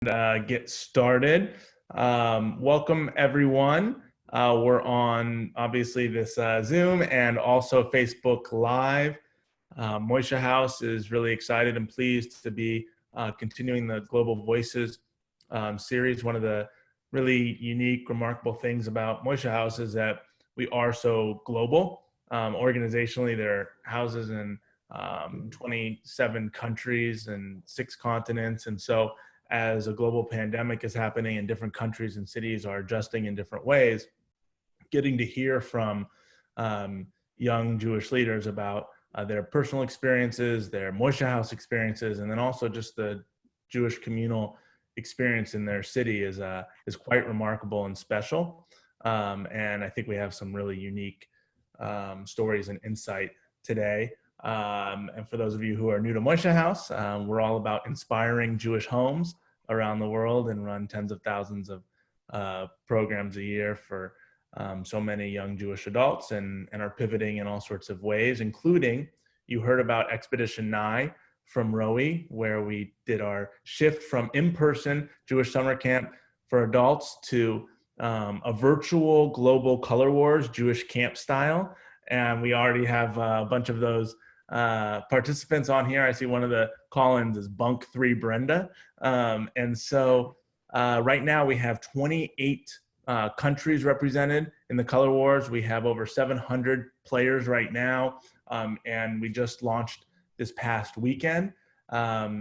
Get started. Welcome everyone. We're on obviously this Zoom and also Facebook Live. Moishe House is really excited and pleased to be continuing the Global Voices series. One of the really unique, remarkable things about Moishe House is that we are so global. Organizationally, there are houses in 27 countries and 6 continents, and so as a global pandemic is happening and different countries and cities are adjusting in different ways, getting to hear from young Jewish leaders about their personal experiences, their Moishe House experiences, and then also just the Jewish communal experience in their city is quite remarkable and special. And I think we have some really unique stories and insight today. And for those of you who are new to Moishe House, we're all about inspiring Jewish homes around the world and run tens of thousands of programs a year for so many young Jewish adults and are pivoting in all sorts of ways, including you heard about Expedition Nye from Roe, where we did our shift from in-person Jewish summer camp for adults to a virtual global color wars Jewish camp style. And we already have a bunch of those participants on here. I see one of the call-ins is Bunk 3 Brenda. And so right now we have 28 countries represented in the Color Wars. We have over 700 players right now. And we just launched this past weekend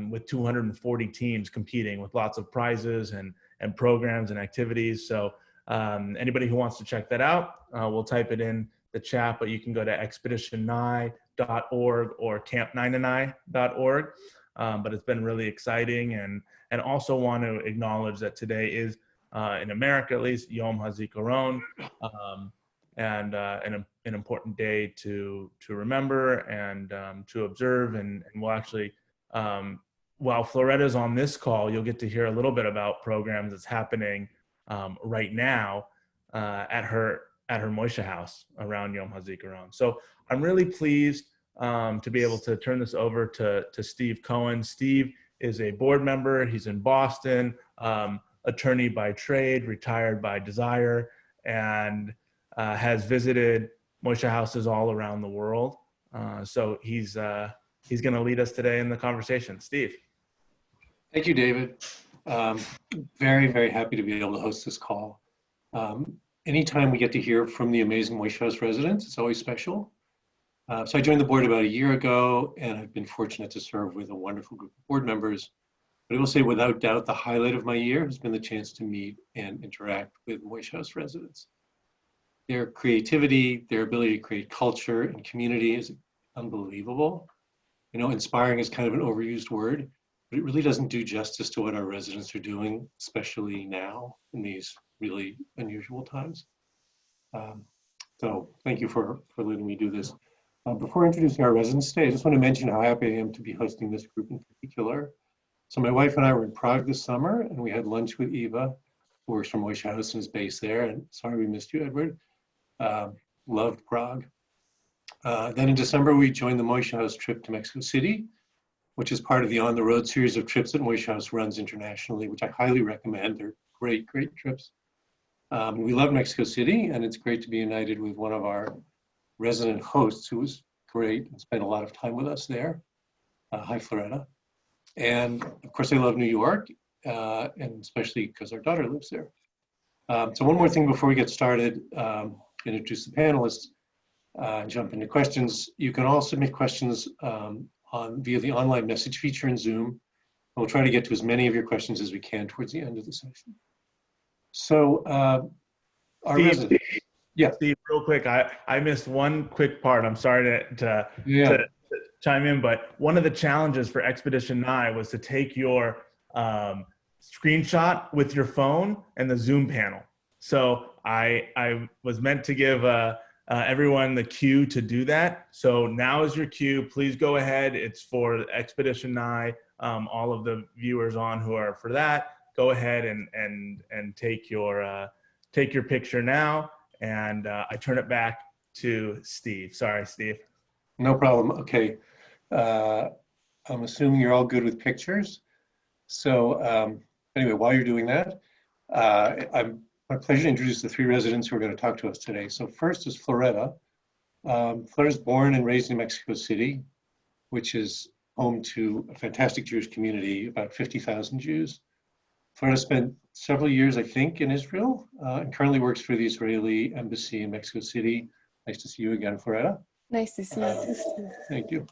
with 240 teams competing with lots of prizes and programs and activities. So anybody who wants to check that out, we'll type it in the chat, but you can go to expeditionnye.org or camp99.org. But it's been really exciting, and also want to acknowledge that today is, in America at least, Yom HaZikaron, and an important day to remember and to observe. And we'll actually, while Floretta's on this call, you'll get to hear a little bit about programs that's happening right now at her Moishe House around Yom HaZikaron. So I'm really pleased to be able to turn this over to Steve Cohen. Steve is a board member. He's in Boston, attorney by trade, retired by desire, and has visited Moishe Houses all around the world. So he's going to lead us today in the conversation. Steve. Thank you, David. Very, very happy to be able to host this call. Anytime we get to hear from the amazing Moishe House residents, it's always special. So I joined the board about a year ago, and I've been fortunate to serve with a wonderful group of board members. But I will say, without doubt, the highlight of my year has been the chance to meet and interact with Moishe House residents. Their creativity, their ability to create culture and community is unbelievable. You know, inspiring is kind of an overused word, but it really doesn't do justice to what our residents are doing, especially now in these really unusual times. So thank you for letting me do this. Before introducing our residents today, I just want to mention how happy I am to be hosting this group in particular. So my wife and I were in Prague this summer, and we had lunch with Eva, who works for Moishe House and is based there. And sorry we missed you, Edward. Loved Prague. Then in December, we joined the Moishe House trip to Mexico City, which is part of the On the Road series of trips that Moishe House runs internationally, which I highly recommend. They're great, great trips. We love Mexico City, and it's great to be united with one of our resident hosts who was great and spent a lot of time with us there. Hi, Floretta. And of course, I love New York, and especially because our daughter lives there. So one more thing before we get started, introduce the panelists and jump into questions. You can all submit questions via the online message feature in Zoom. We'll try to get to as many of your questions as we can towards the end of the session. So our residents. Yeah. Steve, real quick, I missed one quick part. I'm sorry to chime in, but one of the challenges for Expedition Nye was to take your screenshot with your phone and the Zoom panel. So I was meant to give everyone the cue to do that. So now is your cue. Please go ahead. It's for Expedition Nye. All of the viewers on who are for that, go ahead and take your picture now. And I turn it back to Steve. Sorry, Steve. No problem. Okay. I'm assuming you're all good with pictures. So Anyway, while you're doing that, I'm my pleasure to introduce the three residents who are going to talk to us today. So first is Floretta. Floretta's born and raised in Mexico City, which is home to a fantastic Jewish community, about 50,000 Jews. Floretta spent several years, I think, in Israel, and currently works for the Israeli embassy in Mexico City. Nice to see you again, Floretta. Nice to see you too, Steve. Thank you.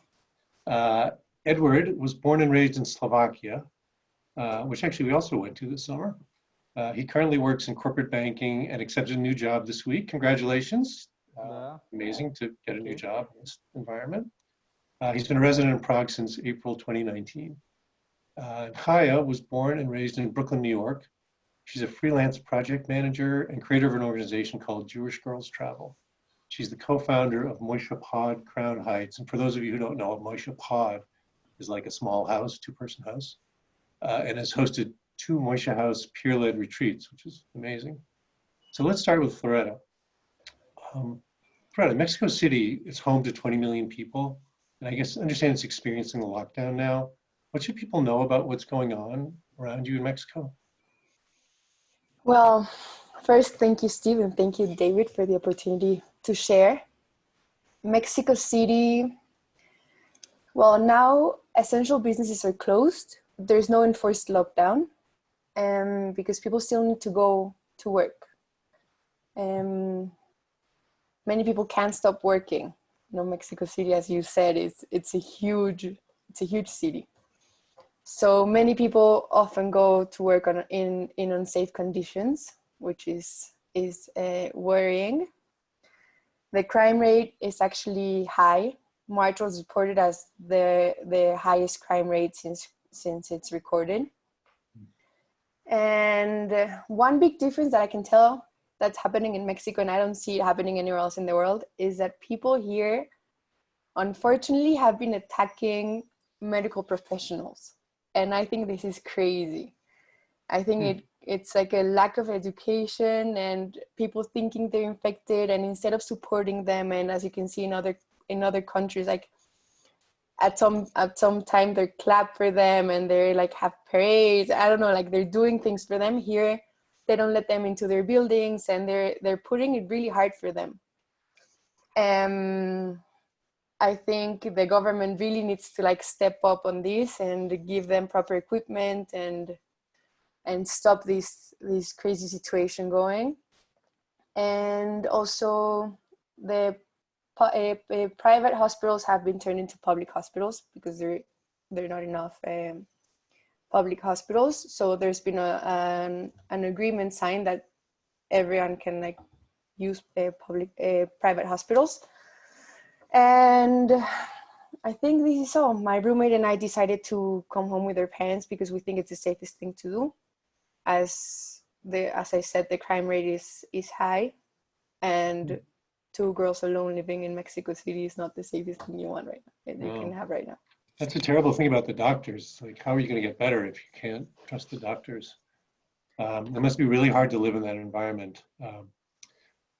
Edward was born and raised in Slovakia, which actually we also went to this summer. He currently works in corporate banking and accepted a new job this week. Congratulations. Amazing to get a new job in this environment. He's been a resident in Prague since April 2019. Chaya was born and raised in Brooklyn, New York. She's a freelance project manager and creator of an organization called Jewish Girls Travel. She's the co-founder of Moishe Pod Crown Heights. And for those of you who don't know, Moishe Pod is like a small house, two-person house, and has hosted 2 Moishe House peer-led retreats, which is amazing. So let's start with Floretta. Floretta, Mexico City is home to 20 million people. And I guess understand it's experiencing the lockdown now. What should people know about what's going on around you in Mexico? Well, first, thank you, Steve, and thank you, David, for the opportunity to share. Mexico City, well, now essential businesses are closed. There's no enforced lockdown because people still need to go to work. Many people can't stop working. You know, Mexico City, as you said, it's a huge city. So many people often go to work in unsafe conditions, which is worrying. The crime rate is actually high. March was reported as the highest crime rate since it's recorded. And one big difference that I can tell that's happening in Mexico, and I don't see it happening anywhere else in the world, is that people here, unfortunately, have been attacking medical professionals. And I think this is crazy. I think it's like a lack of education and people thinking they're infected, and instead of supporting them, and as you can see in other countries, like at some time they clap for them and they like have parades. I don't know, like they're doing things for them. Here they don't let them into their buildings, and they're putting it really hard for them. I think the government really needs to like step up on this and give them proper equipment and stop this crazy situation going. And also the private hospitals have been turned into public hospitals because there are not enough public hospitals. So there's been an agreement signed that everyone can like use private hospitals. And I think this is all. My roommate and I decided to come home with our parents because we think it's the safest thing to do. As I said, the crime rate is high, and 2 girls alone living in Mexico City is not the safest thing you can have right now. That's a terrible thing about the doctors. Like, how are you going to get better if you can't trust the doctors? It must be really hard to live in that environment.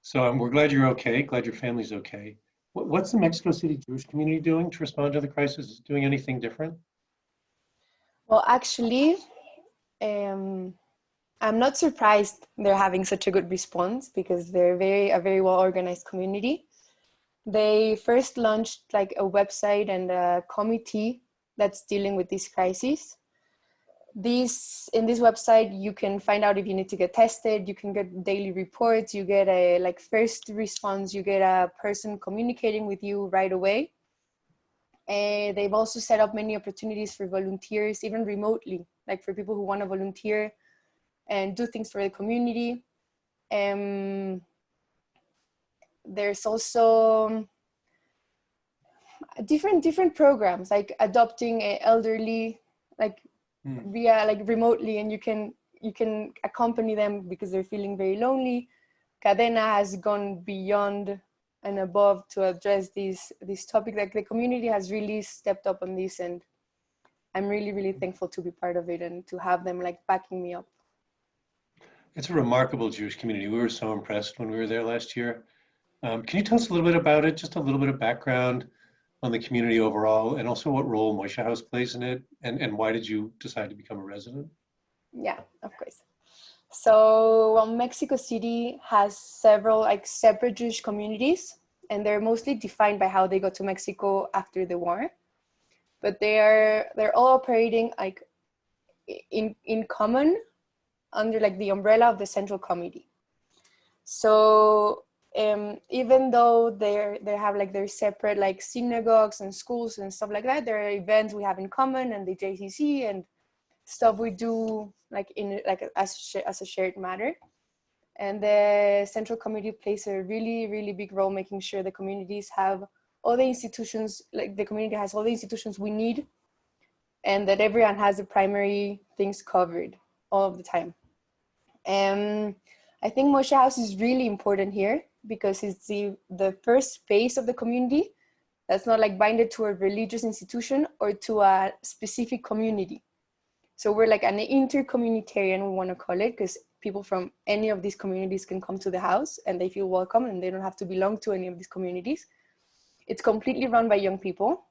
So we're glad you're okay. Glad your family's okay. What's the Mexico City Jewish community doing to respond to the crisis? Is it doing anything different? Well, actually, I'm not surprised they're having such a good response because they're a very well organized community. They first launched like a website and a committee that's dealing with this crisis. In this website, you can find out if you need to get tested, you can get daily reports, you get a like first response, you get a person communicating with you right away. And they've also set up many opportunities for volunteers, even remotely, like for people who want to volunteer and do things for the community. There's also different programs like adopting an elderly, like via like remotely, and you can accompany them because they're feeling very lonely. Cadena has gone beyond and above to address this topic. Like the community has really stepped up on this, and I'm really thankful to be part of it and to have them like backing me up. It's a remarkable Jewish community. We were so impressed when we were there last year. Can you tell us a little bit about it? Just a little bit of background on the community overall, and also what role Moishe House plays in it, and why did you decide to become a resident? Yeah, of course. So, well, Mexico City has several like separate Jewish communities, and they're mostly defined by how they got to Mexico after the war. But they're all operating like in common under like the umbrella of the Central Committee. So even though they have like their separate like synagogues and schools and stuff like that, there are events we have in common and the JCC and stuff we do like in like as a shared matter. And the Central Committee plays a really big role making sure the communities have all the institutions, like the community has all the institutions we need, and that everyone has the primary things covered all of the time. I think Moishe House is really important here because it's the first space of the community that's not like binded to a religious institution or to a specific community. So we're like an intercommunitarian, we want to call it, because people from any of these communities can come to the house and they feel welcome and they don't have to belong to any of these communities. It's completely run by young people.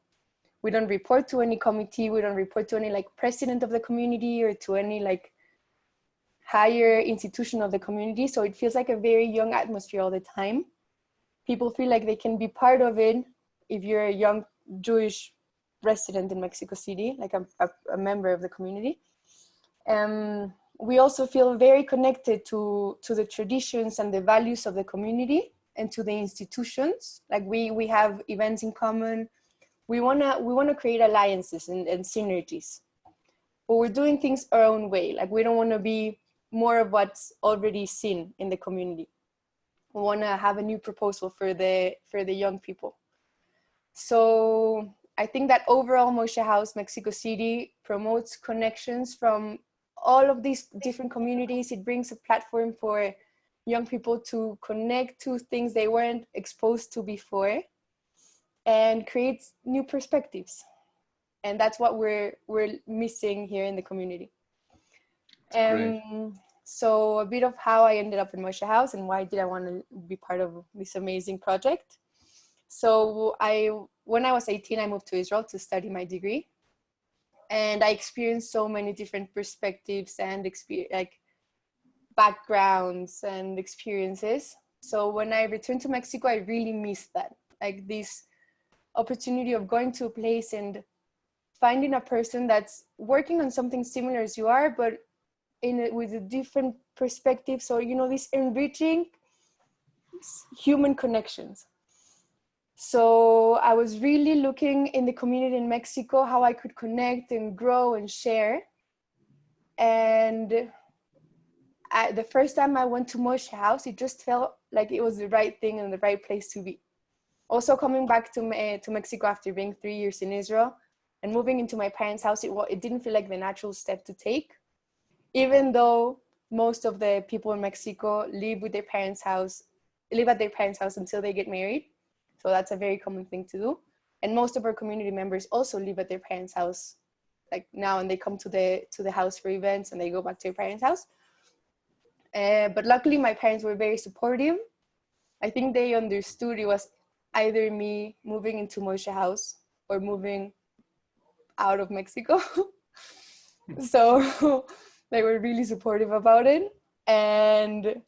We don't report to any committee. We don't report to any like president of the community or to any like higher institution of the community. So it feels like a very young atmosphere all the time. People feel like they can be part of it if you're a young Jewish resident in Mexico City, like a member of the community. We also feel very connected to the traditions and the values of the community and to the institutions. Like we have events in common. We wanna create alliances and synergies, but we're doing things our own way. Like we don't want to be more of what's already seen in the community. We want to have a new proposal for the young people. So I think that overall Moishe House Mexico City promotes connections from all of these different communities. It brings a platform for young people to connect to things they weren't exposed to before and creates new perspectives. And that's what we're missing here in the community. So a bit of how I ended up in Moishe House and why did I want to be part of this amazing project. So when I was 18, I moved to Israel to study my degree. And I experienced so many different perspectives and like backgrounds and experiences. So when I returned to Mexico, I really missed that. Like this opportunity of going to a place and finding a person that's working on something similar as you are, but with a different perspective. So, these enriching human connections. So I was really looking in the community in Mexico, how I could connect and grow and share. And the first time I went to Moishe House, it just felt like it was the right thing and the right place to be. Also coming back to Mexico after being 3 years in Israel and moving into my parents' house, it didn't feel like the natural step to take. Even though most of the people in Mexico live at their parents' house until they get married. So that's a very common thing to do. And most of our community members also live at their parents' house like now, and they come to the house for events and they go back to their parents' house. But luckily my parents were very supportive. I think they understood it was either me moving into Moishe House or moving out of Mexico. So they were really supportive about it. And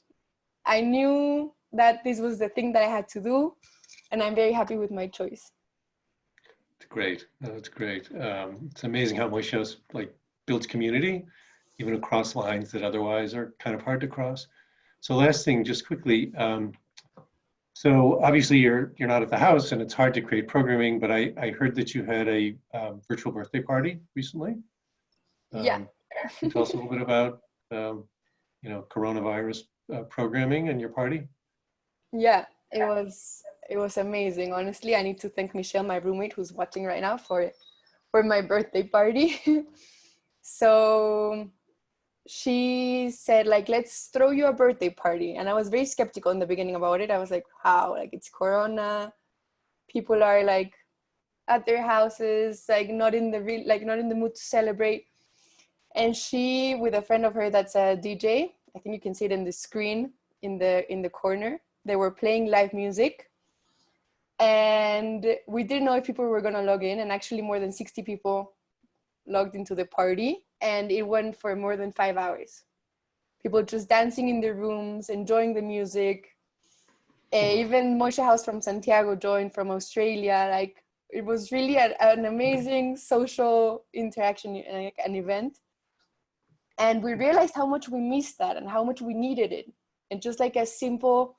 I knew that this was the thing that I had to do. And I'm very happy with my choice. It's great. That's great. It's amazing how Moishe House like builds community, even across lines that otherwise are kind of hard to cross. So last thing, just quickly. So obviously you're not at the house and it's hard to create programming, but I heard that you had a virtual birthday party recently. Yeah. Can you tell us a little bit about coronavirus programming and your party? Yeah, it was amazing. Honestly, I need to thank Michelle, my roommate, who's watching right now, for my birthday party. So she said, like, let's throw you a birthday party. And I was very skeptical in the beginning about it. I was like, how? Like, it's Corona. People are like at their houses, like not in the mood to celebrate. And she, with a friend of her that's a DJ, I think you can see it in the screen in the corner, they were playing live music. And we didn't know if people were going to log in, and actually more than 60 people logged into the party. and it went for more than 5 hours. People just dancing in their rooms, enjoying the music. Even Moishe House from Santiago joined from Australia. Like, it was really an amazing social interaction, like an event. And we realized how much we missed that and how much we needed it. And just like a simple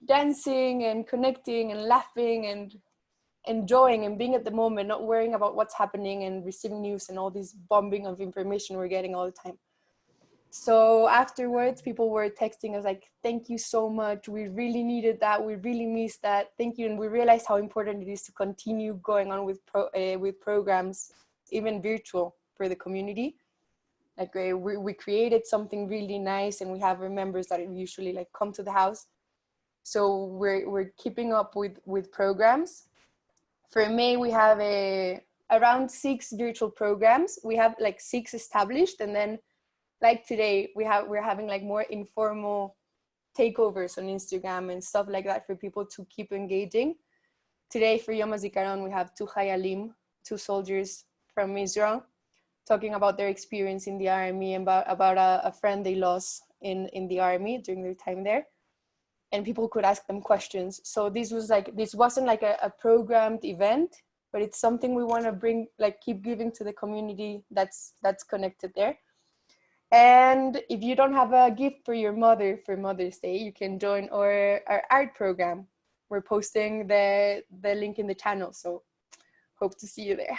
dancing and connecting and laughing and enjoying and being at the moment, not worrying about what's happening and receiving news and all this bombing of information we're getting all the time. So afterwards, people were texting us like, thank you so much. We really needed that. We really missed that. Thank you. And we realized how important it is to continue going on with programs, even virtual, for the community. Like we created something really nice, and we have our members that usually like come to the house. So we're keeping up with programs. For May, we have around 6 virtual programs. We have like 6 established, and then like today we're having like more informal takeovers on Instagram and stuff like that for people to keep engaging. Today for Yom HaZikaron, we have 2 Hayalim, 2 soldiers from Israel, talking about their experience in the army and about a friend they lost in the army during their time there. And people could ask them questions. So this wasn't like a programmed event, but it's something we want to bring, like keep giving to the community that's connected there. And if you don't have a gift for your mother for Mother's Day, you can join our art program. We're posting the link in the channel, so hope to see you there.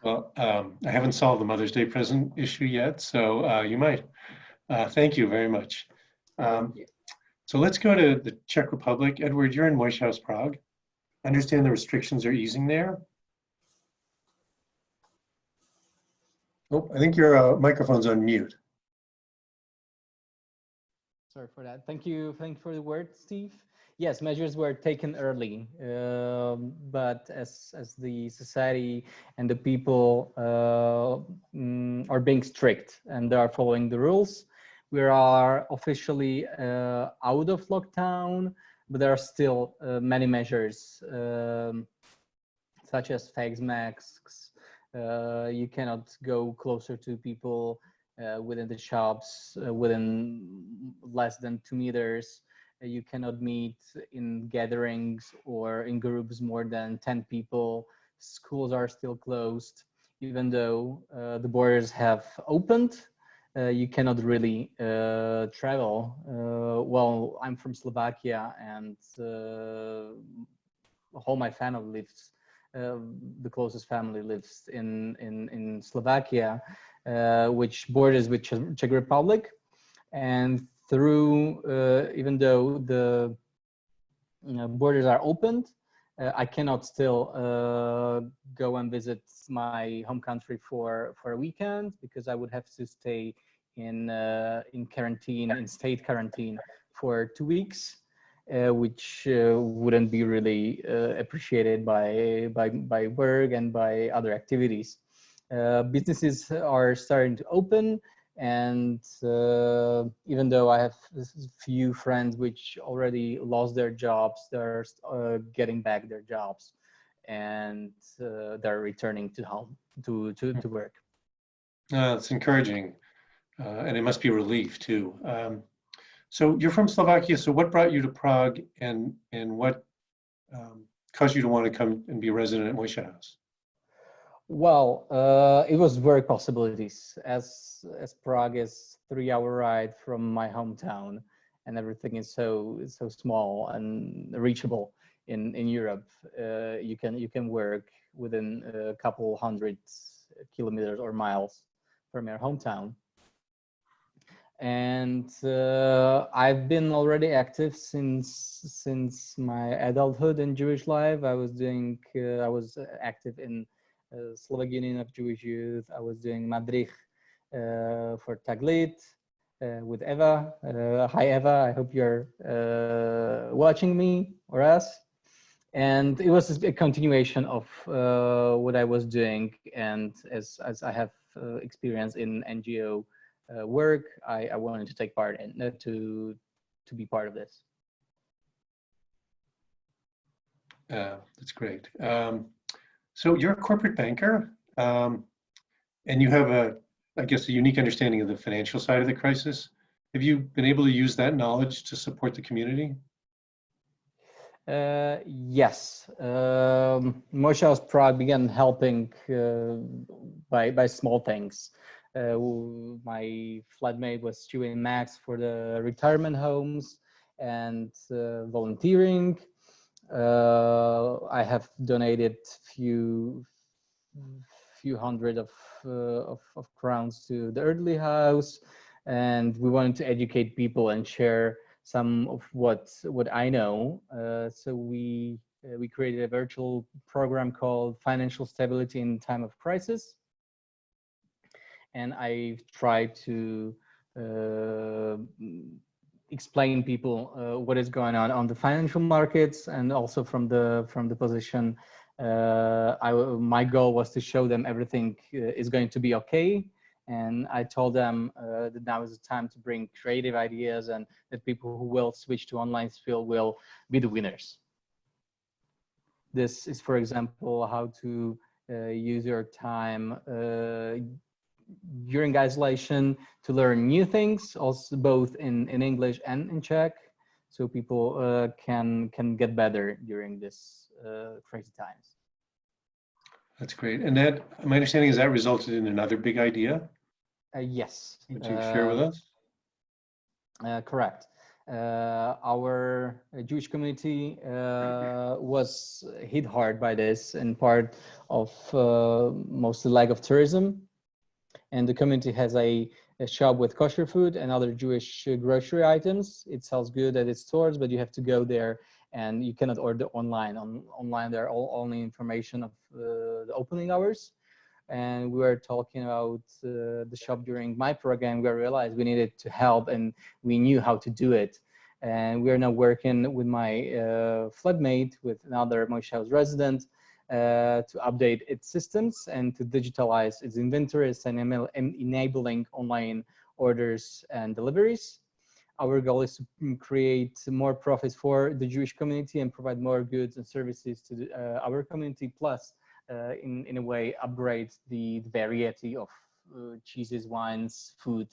Well, I haven't solved the Mother's Day present issue yet, so you might. Thank you very much. So let's go to the Czech Republic. Edward, you're in Moishe House, Prague. I understand the restrictions are easing there. Oh, I think your microphone's on mute. Sorry for that. Thank you for the word, Steve. Yes, measures were taken early, but as the society and the people are being strict and they are following the rules, we are officially out of lockdown, but there are still many measures, such as face masks. You cannot go closer to people within the shops within less than 2 meters. You cannot meet in gatherings or in groups more than 10 people. Schools are still closed. Even though the borders have opened, you cannot really travel. Well, I'm from Slovakia, and all my family lives, the closest family lives in Slovakia, which borders with Czech Republic. And through, even though the borders are opened, I cannot still go and visit my home country for a weekend, because I would have to stay in quarantine, in state quarantine for 2 weeks, which wouldn't be really appreciated by work and by other activities. Businesses are starting to open. And even though I have few friends which already lost their jobs, they're getting back their jobs, and they're returning to home to work. It's encouraging, and it must be a relief too. So you're from Slovakia. So what brought you to Prague, and what caused you to want to come and be a resident at Moishe House? Well, it was work possibilities, as Prague is 3-hour ride from my hometown, and everything is so small and reachable in Europe. You can work within a couple hundred kilometers or miles from your hometown. And I've been already active since my adulthood in Jewish life. I was active in Slovak Union of Jewish Youth. I was doing Madrich for Taglit with Eva. Hi Eva, I hope you're watching me or us. And it was a continuation of what I was doing, and as I have experience in NGO work, I wanted to take part in to be part of this. That's great. So you're a corporate banker, and you have I guess, a unique understanding of the financial side of the crisis. Have you been able to use that knowledge to support the community? Yes, Moishe House Prague began helping by small things. My flatmate was doing Max for the retirement homes and volunteering. I have donated few hundred of crowns to the elderly house, and we wanted to educate people and share some of what I know. So we created a virtual program called Financial Stability in Time of Crisis, and I tried to explain people what is going on the financial markets, and also from the position. My goal was to show them everything is going to be okay. And I told them that now is the time to bring creative ideas, and that people who will switch to online field will be the winners. This is, for example, how to use your time during isolation to learn new things, also both in English and in Czech, so people can get better during this crazy times. That's great. And that, my understanding is that resulted in another big idea. Yes. Would you share with us? Correct. Our Jewish community was hit hard by this, in part of mostly lack of tourism. And the community has a shop with kosher food and other Jewish grocery items. It sells good at its stores, but you have to go there, and you cannot order online. Online, there are only information of the opening hours. And we were talking about the shop during my program. We realized we needed to help, and we knew how to do it. And we are now working with my flatmate, with another Moishe House resident, to update its systems and to digitalize its inventories and enabling online orders and deliveries. Our goal is to create more profits for the Jewish community and provide more goods and services to our community, plus in a way upgrade the variety of cheeses, wines, food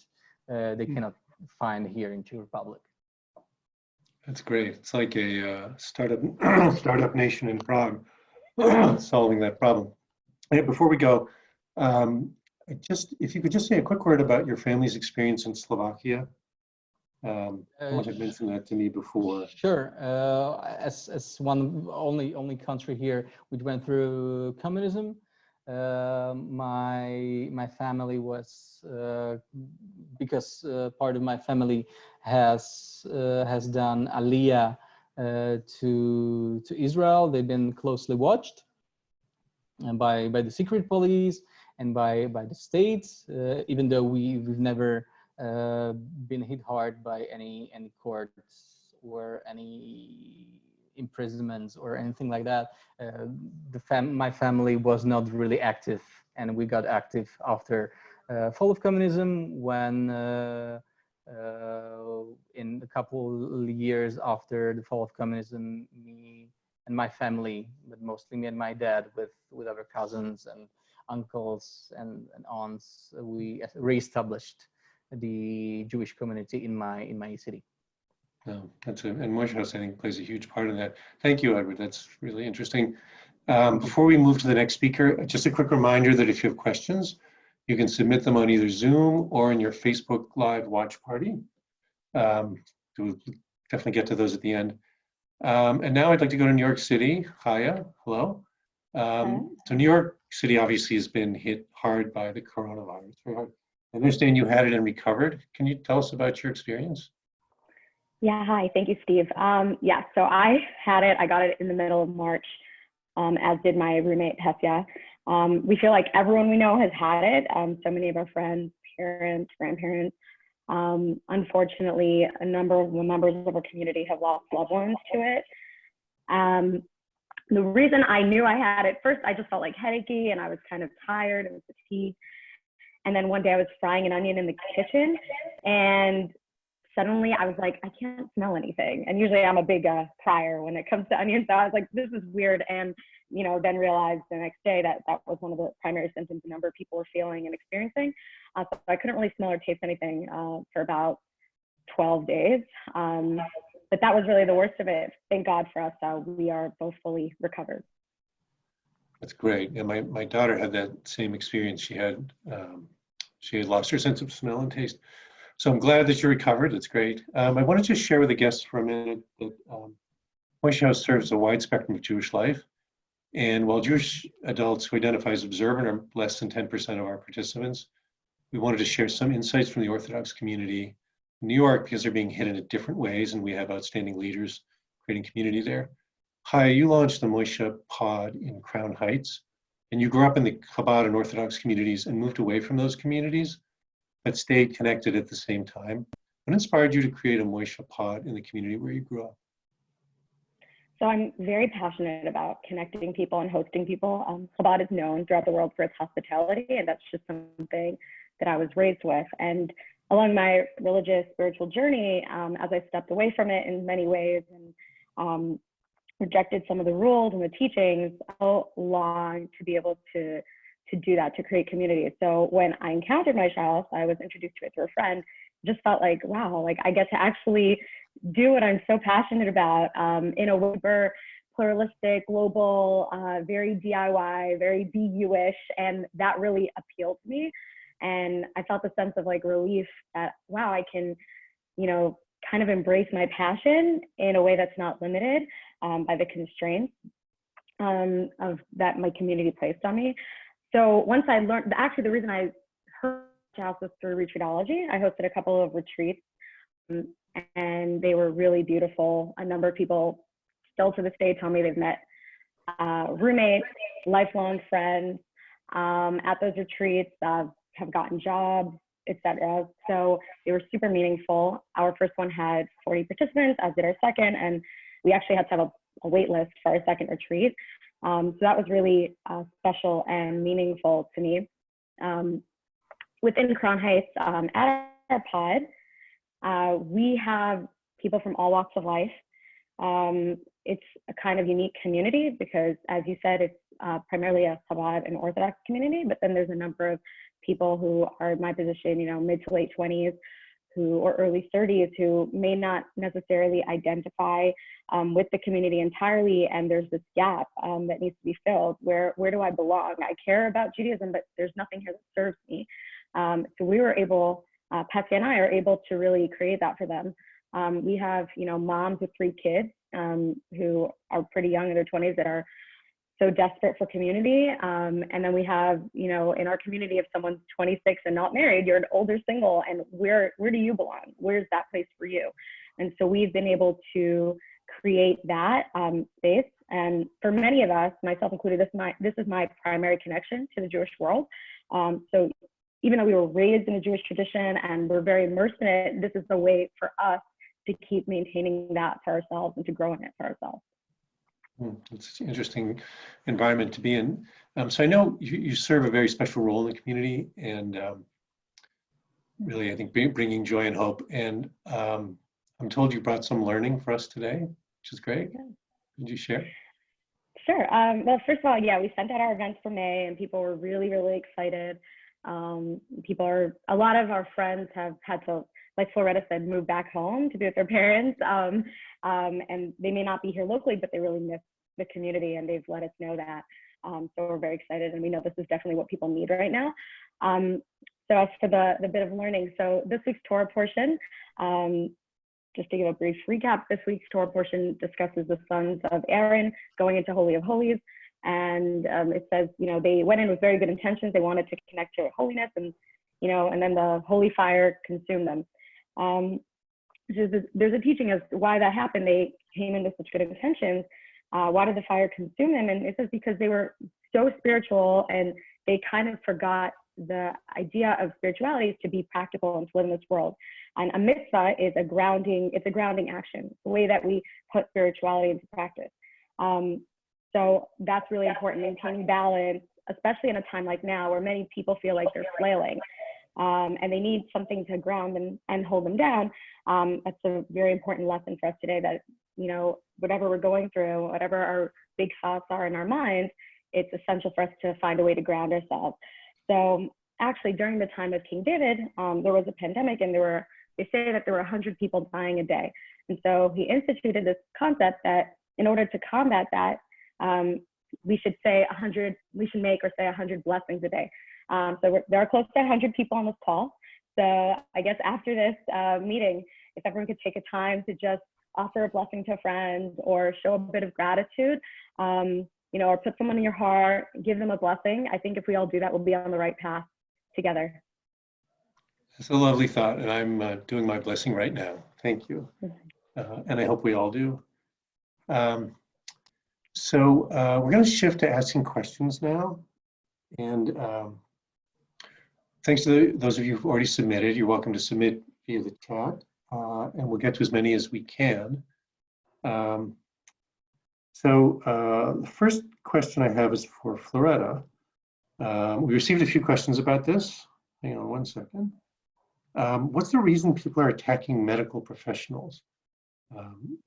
they cannot find here in Czech Republic. That's great. It's like a startup nation in Prague solving that problem. And before we go, if you could just say a quick word about your family's experience in Slovakia. Someone had mentioned that to me before. Sure. As one only country here which went through communism, my family was because part of my family has done Aliyah to Israel. They've been closely watched and by the secret police and by the states, even though we've never been hit hard by any courts or any imprisonments or anything like that. My family was not really active, and we got active after fall of communism, when in a couple years after the fall of communism, me and my family, but mostly me and my dad, with our cousins and uncles and aunts, we reestablished the Jewish community in my city. No, and Moishe House, I think, plays a huge part in that. Thank you, Edward. That's really interesting. Before we move to the next speaker, just a quick reminder that if you have questions, you can submit them on either Zoom or in your Facebook Live watch party. We'll definitely get to those at the end. And now I'd like to go to New York City. Chaya, hello. So New York City obviously has been hit hard by the coronavirus. Very hard. I understand you had it and recovered. Can you tell us about your experience? Yeah, hi, thank you, Steve. Yeah, so I had it, I got it in the middle of March, as did my roommate, Hesya. We feel like everyone we know has had it. So many of our friends, parents, grandparents. Unfortunately, a number of the members of our community have lost loved ones to it. The reason I knew I had it, first, I just felt like headachy and I was kind of tired and fatigued. And then one day I was frying an onion in the kitchen, and suddenly I was like, I can't smell anything. And usually I'm a big crier when it comes to onions. So I was like, this is weird. And, then realized the next day that that was one of the primary symptoms a number of people were feeling and experiencing. So I couldn't really smell or taste anything for about 12 days. But that was really the worst of it. Thank God for us. We are both fully recovered. That's great. And my daughter had that same experience. She had lost her sense of smell and taste. So I'm glad that you're recovered. It's great. I want to just share with the guests for a minute that Moishe House serves a wide spectrum of Jewish life. And while Jewish adults who identify as observant are less than 10% of our participants, we wanted to share some insights from the Orthodox community in New York because they're being hit in different ways, and we have outstanding leaders creating community there. Hi, you launched the Moishe Pod in Crown Heights, and you grew up in the Chabad and Orthodox communities and moved away from those communities, but stayed connected at the same time. What inspired you to create a Moishe Pod in the community where you grew up? So I'm very passionate about connecting people and hosting people. Chabad is known throughout the world for its hospitality, and that's just something that I was raised with. And along my religious spiritual journey, as I stepped away from it in many ways and rejected some of the rules and the teachings, I longed to be able to do that, to create community. So when I encountered Moishe House, I was introduced to it through a friend. Just felt like, wow, like I get to actually do what I'm so passionate about in a super pluralistic, global, very DIY, very BU-ish, and that really appealed to me. And I felt a sense of like relief that, wow, I can, kind of embrace my passion in a way that's not limited by the constraints of that my community placed on me. So once I learned, actually the reason I heard House was through retreatology. I hosted a couple of retreats and they were really beautiful. A number of people still to this day tell me they've met roommates, lifelong friends at those retreats, have gotten jobs, etc. So they were super meaningful. Our first one had 40 participants, as did our second, and we actually had to have a wait list for our second retreat. So that was really special and meaningful to me. Within Crown Heights, at our pod, we have people from all walks of life. It's a kind of unique community because, as you said, it's primarily a Chabad and Orthodox community, but then there's a number of people who are in my position, mid to late 20s or early 30s who may not necessarily identify with the community entirely, and there's this gap that needs to be filled. Where do I belong? I care about Judaism, but there's nothing here that serves me. So we were able, Patsy and I are able to really create that for them. We have, moms with 3 kids who are pretty young in their 20s that are so desperate for community. And then we have, in our community, if someone's 26 and not married, you're an older single, and where do you belong? Where's that place for you? And so we've been able to create that space. And for many of us, myself included, this is my primary connection to the Jewish world. So even though we were raised in a Jewish tradition and we're very immersed in it, this is the way for us to keep maintaining that for ourselves and to grow in it for ourselves. It's an interesting environment to be in. So I know you serve a very special role in the community, and really, I think bringing joy and hope. And I'm told you brought some learning for us today, which is great. Could you share? Sure. Well, first of all, yeah, we sent out our events for May, and people were really, really excited. A lot of our friends have had to, like Floretta said, move back home to be with their parents. And they may not be here locally, but they really miss the community, and they've let us know that. So we're very excited, and we know this is definitely what people need right now. So as for the bit of learning, so this week's Torah portion, just to give a brief recap, this week's Torah portion discusses the sons of Aaron going into Holy of Holies. And it says, they went in with very good intentions. They wanted to connect to holiness, and then the holy fire consumed them. There's a teaching as to why that happened. They came in with such good intentions. Why did the fire consume them? And it says because they were so spiritual, and they kind of forgot the idea of spirituality is to be practical and to live in this world. And a mitzvah is it's a grounding action, the way that we put spirituality into practice. So that's really important, maintaining balance, especially in a time like now where many people feel like they're flailing. and they need something to ground them and hold them down. That's a very important lesson for us today, that, you know, whatever we're going through, whatever our big thoughts are in our minds, it's essential for us to find a way to ground ourselves. So actually, during the time of King David, there was a pandemic, and they say that there were 100 people dying a day. And so he instituted this concept that in order to combat that, we should make or say 100 blessings a day. So there are close to 100 people on this call. So I guess after this meeting, if everyone could take a time to just offer a blessing to a friend or show a bit of gratitude, you know, or put someone in your heart, give them a blessing. I think if we all do that, we'll be on the right path together. It's a lovely thought, and I'm doing my blessing right now. Thank you. And I hope we all do. So we're going to shift to asking questions now. And thanks to those of you who've already submitted. You're welcome to submit via the chat, and we'll get to as many as we can. So the first question I have is for Floretta. We received a few questions about this. Hang on one second. What's the reason people are attacking medical professionals?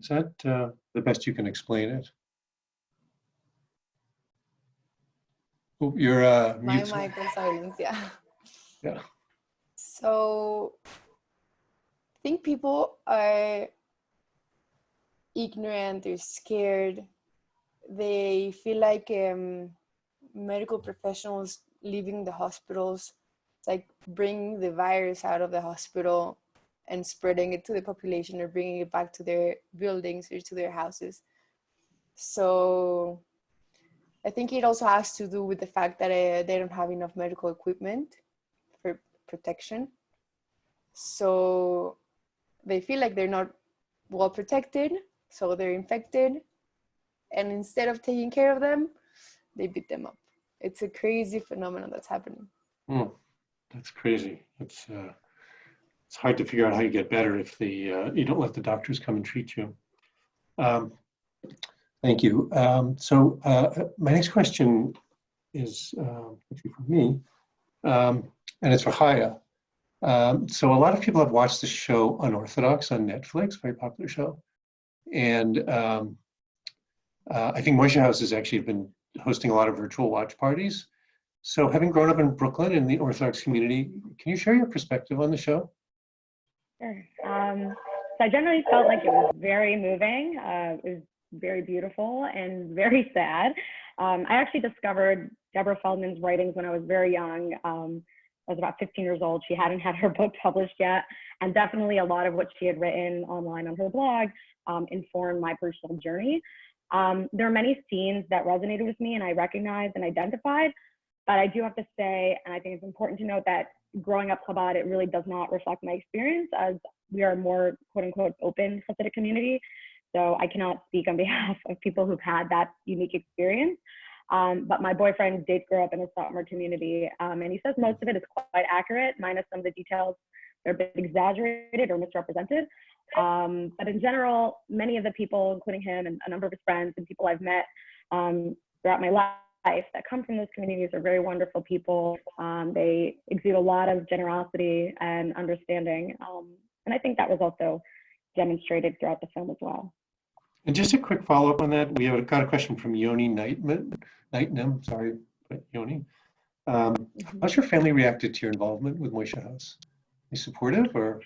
Is that the best you can explain it? Oh, you're My mute. mic was silenced, yeah. Yeah. So I think people are ignorant, they're scared. They feel like medical professionals leaving the hospitals, it's like bringing the virus out of the hospital and spreading it to the population, or bringing it back to their buildings or to their houses. So I think it also has to do with the fact that they don't have enough medical equipment for protection. So they feel like they're not well protected, so they're infected. And instead of taking care of them, they beat them up. It's a crazy phenomenon that's happening. That's crazy. It's hard to figure out how you get better if you don't let the doctors come and treat you. Thank you. So my next question is actually for me, and it's for Chaya. So a lot of people have watched the show Unorthodox on Netflix, very popular show. And I think Moishe House has actually been hosting a lot of virtual watch parties. So having grown up in Brooklyn in the Orthodox community, can you share your perspective on the show? Sure. So I generally felt like it was very moving. It was very beautiful and very sad. I actually discovered Deborah Feldman's writings when I was very young. I was about 15 years old. She hadn't had her book published yet. And definitely a lot of what she had written online on her blog informed my personal journey. There are many scenes that resonated with me and I recognized and identified, but I do have to say, and I think it's important to note that growing up Chabad, it really does not reflect my experience, as we are a more quote unquote open Hasidic community. So I cannot speak on behalf of people who've had that unique experience. But my boyfriend did grow up in a Satmar community, and he says most of it is quite accurate, minus some of the details that are a bit exaggerated or misrepresented. But in general, many of the people, including him and a number of his friends and people I've met throughout my life that come from those communities are very wonderful people. They exude a lot of generosity and understanding. And I think that was also demonstrated throughout the film as well. And just a quick follow-up on that, we have got a question from Yoni Nightnam, sorry, but Yoni. How's your family reacted to your involvement with Moishe House? Are you supportive or?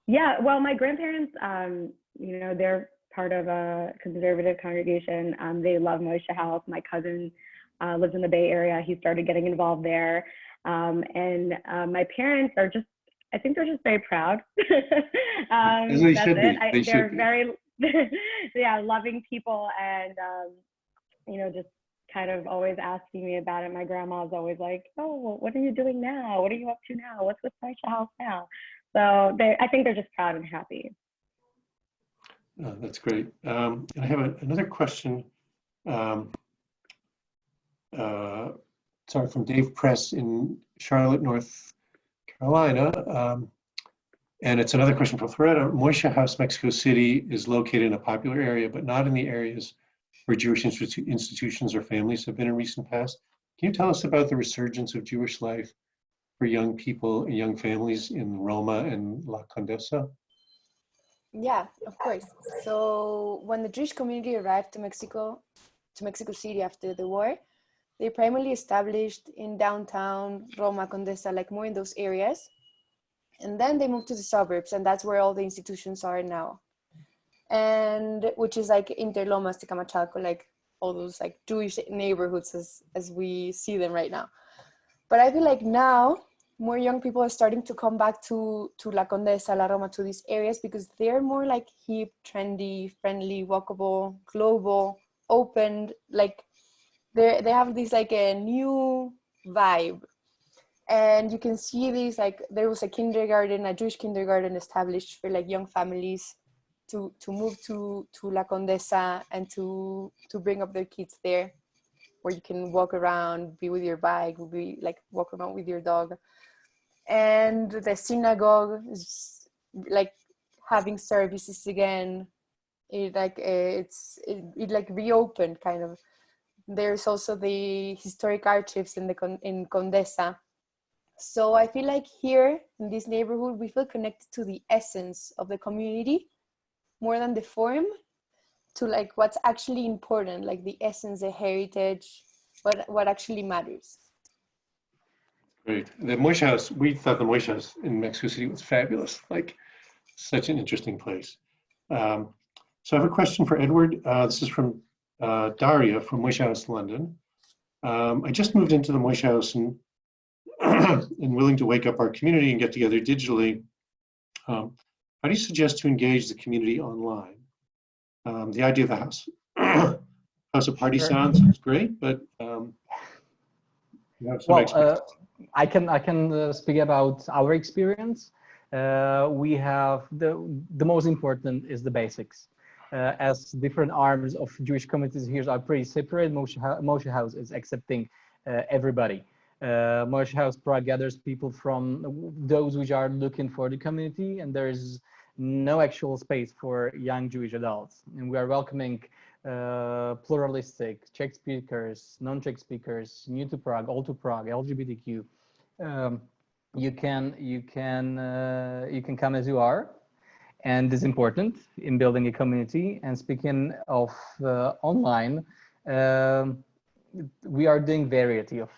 Yeah, well, my grandparents, you know, they're part of a conservative congregation. They love Moishe House. My cousin lives in the Bay Area. He started getting involved there. And my parents are just, I think they're just very proud. As they should be. They're very, yeah, loving people, and you know, just kind of always asking me about it. My grandma's always like, "Oh, well, what are you doing now? What are you up to now? What's with Moishe House now?" So I think they're just proud and happy. That's great. And I have another question. Sorry, from Dave Press in Charlotte, North Carolina. And it's another question for Floretta. Moishe House, Mexico City is located in a popular area, but not in the areas where Jewish institutions or families have been in recent past. Can you tell us about the resurgence of Jewish life for young people, young families in Roma and La Condesa? Yeah, of course. So when the Jewish community arrived to Mexico City after the war, they primarily established in downtown Roma, Condesa, like more in those areas. And then they moved to the suburbs, and that's where all the institutions are now. And which is like Interlomas, Tecamachalco, like all those like Jewish neighborhoods as we see them right now. But I feel like now more young people are starting to come back to La Condesa, La Roma, to these areas because they're more like hip, trendy, friendly, walkable, global, open. Like they have this like a new vibe. And you can see these, like there was a kindergarten, a Jewish kindergarten established for like young families to move to La Condesa and to bring up their kids there, where you can walk around, be with your bike, be like walk around with your dog. And the synagogue is like having services again. It like reopened kind of. There's also the historic archives in Condesa. So I feel like here in this neighborhood, we feel connected to the essence of the community more than the form, to like what's actually important, like the essence, the heritage, what actually matters. Great. The Moishe House, we thought the Moishe House in Mexico City was fabulous, like such an interesting place. So I have a question for Edward. This is from Daria from Moishe House, London. I just moved into the Moishe House and, and willing to wake up our community and get together digitally. How do you suggest to engage the community online? The idea of the house, house of party sounds great, but you have some experience. I can speak about our experience. We have the most important is the basics. As different arms of Jewish communities here are pretty separate, Moishe House is accepting everybody. Moishe House Prague gathers people from those which are looking for the community, and there is no actual space for young Jewish adults. And we are welcoming pluralistic Czech speakers, non-Czech speakers, new to Prague, old to Prague, LGBTQ. You can come as you are, and it's important in building a community. And speaking of online, we are doing variety of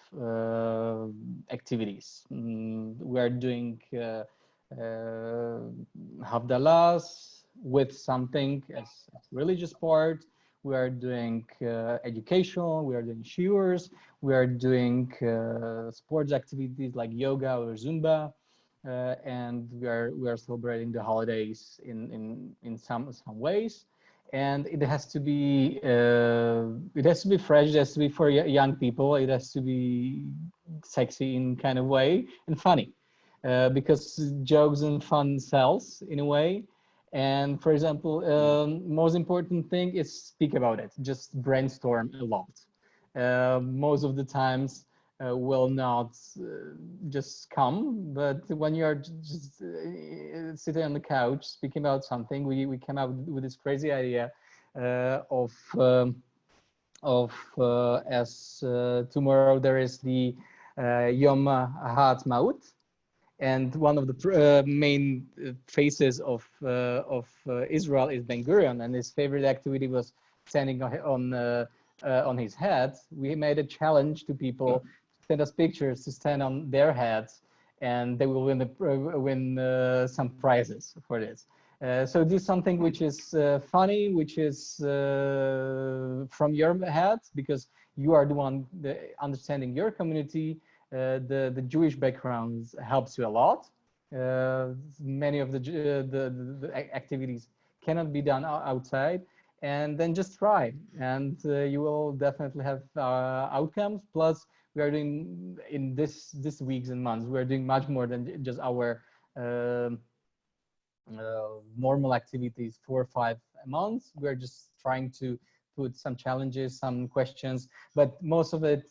activities. We are doing Havdalahs with something as religious part. We are doing educational, we are doing shiurs, we are doing sports activities like yoga or Zumba, and we are celebrating the holidays in some ways. And it has to be fresh. It has to be for young people. It has to be sexy in kind of way and funny, because jokes and fun sells in a way. And for example, most important thing is speak about it. Just brainstorm a lot. Most of the times will not just come, but when you are just sitting on the couch speaking about something, we came out with this crazy idea as tomorrow there is the Yom HaAtzmaut, and one of the main faces of Israel is Ben Gurion, and his favorite activity was standing on his head. We made a challenge to people to send us pictures to stand on their heads, and they will win some prizes for this. So this is something which is funny, which is from your head, because you are the one understanding your community. The Jewish background helps you a lot. Many of the activities cannot be done outside, and then just try, and you will definitely have outcomes. Plus, we are doing in this weeks and months, we are doing much more than just our normal activities 4 or 5 months. We're just trying to put some challenges, some questions, but most of it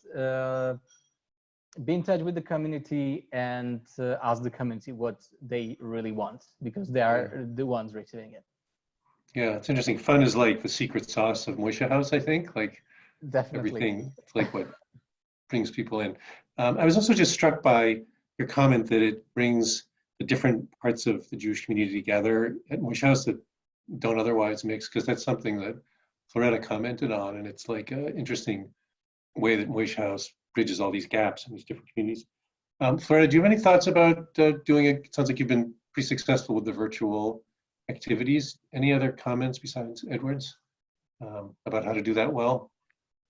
be in touch with the community and ask the community what they really want, because they are the ones receiving it. Yeah, it's interesting. Fun is like the secret sauce of Moishe House, I think. Like Definitely. everything, it's like what brings people in. I was also just struck by your comment that it brings the different parts of the Jewish community together at Moishe House that don't otherwise mix, because that's something that Floretta commented on, and it's like an interesting way that Moishe House bridges all these gaps in these different communities. Floretta, do you have any thoughts about doing it? It sounds like you've been pretty successful with the virtual activities. Any other comments besides Edward's about how to do that well?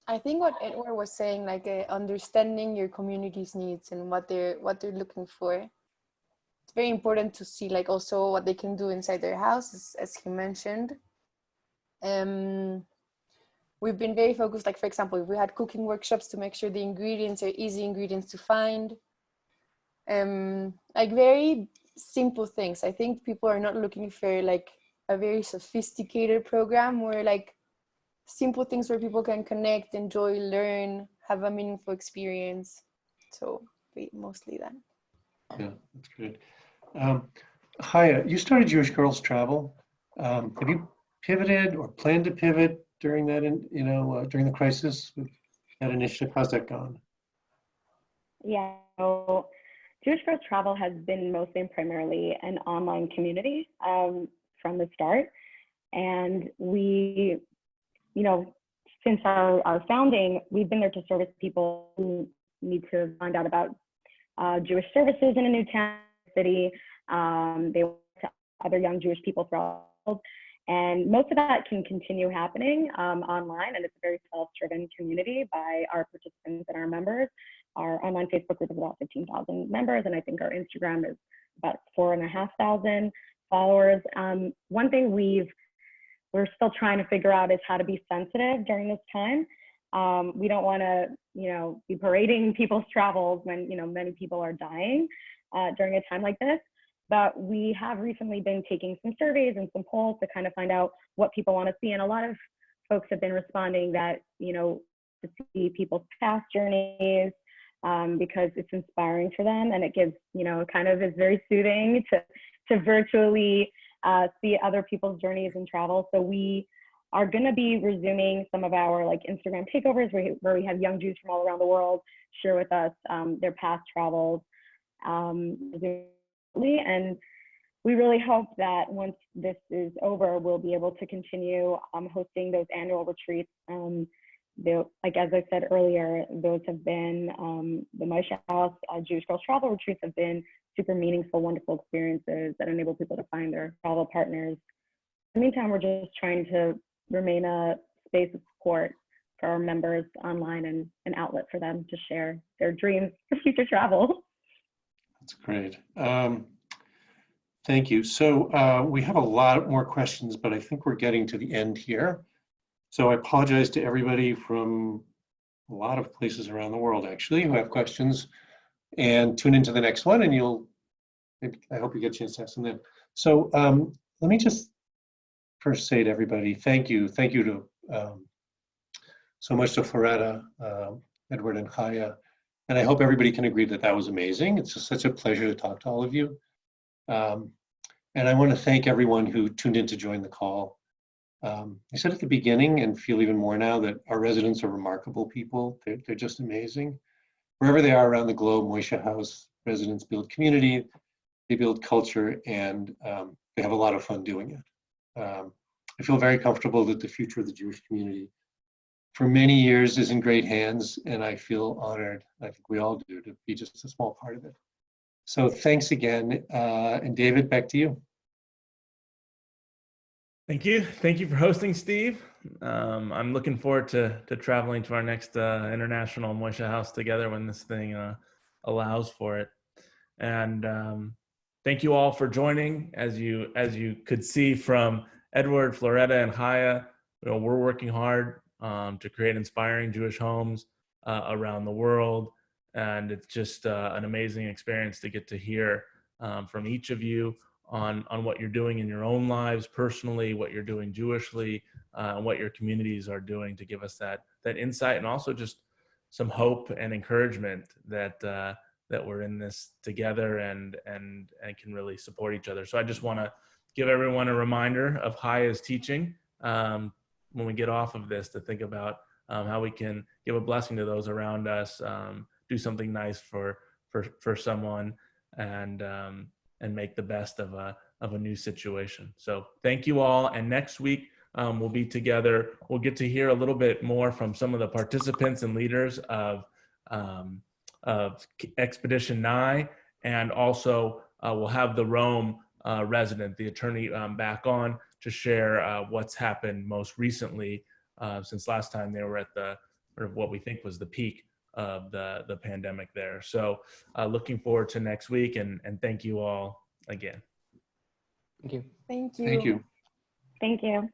I think what Edward was saying, like understanding your community's needs and what they're looking for. It's very important to see like also what they can do inside their house, as he mentioned. We've been very focused, like for example, we had cooking workshops to make sure the ingredients are easy ingredients to find. Like very simple things. I think people are not looking for like a very sophisticated program, where like simple things where people can connect, enjoy, learn, have a meaningful experience. So mostly that. Yeah, that's great. Chaya, you started Jewish Girls Travel. Have you pivoted or planned to pivot during that, during the crisis with that initiative? How's that gone? Yeah, so Jewish Girls Travel has been mostly and primarily an online community from the start. And we, since our founding, we've been there to service people who need to find out about Jewish services in a new town, city. They work to other young Jewish people throughout the world. And most of that can continue happening online, and it's a very self-driven community by our participants and our members. Our online Facebook group is about 15,000 members, and I think our Instagram is about 4,500 followers. One thing we're still trying to figure out is how to be sensitive during this time. We don't want to, be parading people's travels when, many people are dying during a time like this. But we have recently been taking some surveys and some polls to kind of find out what people want to see. And a lot of folks have been responding that, to see people's past journeys because it's inspiring for them. And it gives, kind of is very soothing to virtually see other people's journeys and travel. So we are going to be resuming some of our like Instagram takeovers where we have young Jews from all around the world share with us their past travels. And we really hope that once this is over, we'll be able to continue hosting those annual retreats. Like as I said earlier, those have been the Moishe House Jewish Girls Travel retreats have been super meaningful, wonderful experiences that enable people to find their travel partners. In the meantime, we're just trying to remain a space of support for our members online and an outlet for them to share their dreams for future travel. That's great. Thank you. So we have a lot more questions, but I think we're getting to the end here. So I apologize to everybody from a lot of places around the world, actually, who have questions. And tune into the next one, and I hope you get a chance to ask them then. So let me just first say to everybody, thank you. Thank you to so much to Floretta, Edward, and Chaya. And I hope everybody can agree that that was amazing. It's just such a pleasure to talk to all of you. And I want to thank everyone who tuned in to join the call. I said at the beginning, and feel even more now, that our residents are remarkable people. They're just amazing. Wherever they are around the globe, Moishe House residents build community, they build culture, and they have a lot of fun doing it. I feel very comfortable that the future of the Jewish community for many years is in great hands, and I feel honored, I think we all do, to be just a small part of it. So thanks again, and David, back to you. Thank you. Thank you for hosting, Steve. I'm looking forward to traveling to our next international Moishe House together when this thing allows for it. And thank you all for joining. As you could see from Edward, Floretta, and Chaya, we're working hard to create inspiring Jewish homes around the world. And it's just an amazing experience to get to hear from each of you on what you're doing in your own lives personally, what you're doing Jewishly, and what your communities are doing to give us that insight, and also just some hope and encouragement that we're in this together and can really support each other. So I just want to give everyone a reminder of Chaya's teaching when we get off of this, to think about how we can give a blessing to those around us, do something nice for for someone, and make the best of a new situation. So thank you all. And next week we'll be together. We'll get to hear a little bit more from some of the participants and leaders of Expedition 9, and also we'll have the Rome resident, the attorney, back on to share what's happened most recently since last time they were at the, or what we think was the peak of the pandemic there. So looking forward to next week, and thank you all again. Thank you. Thank you. Thank you. Thank you.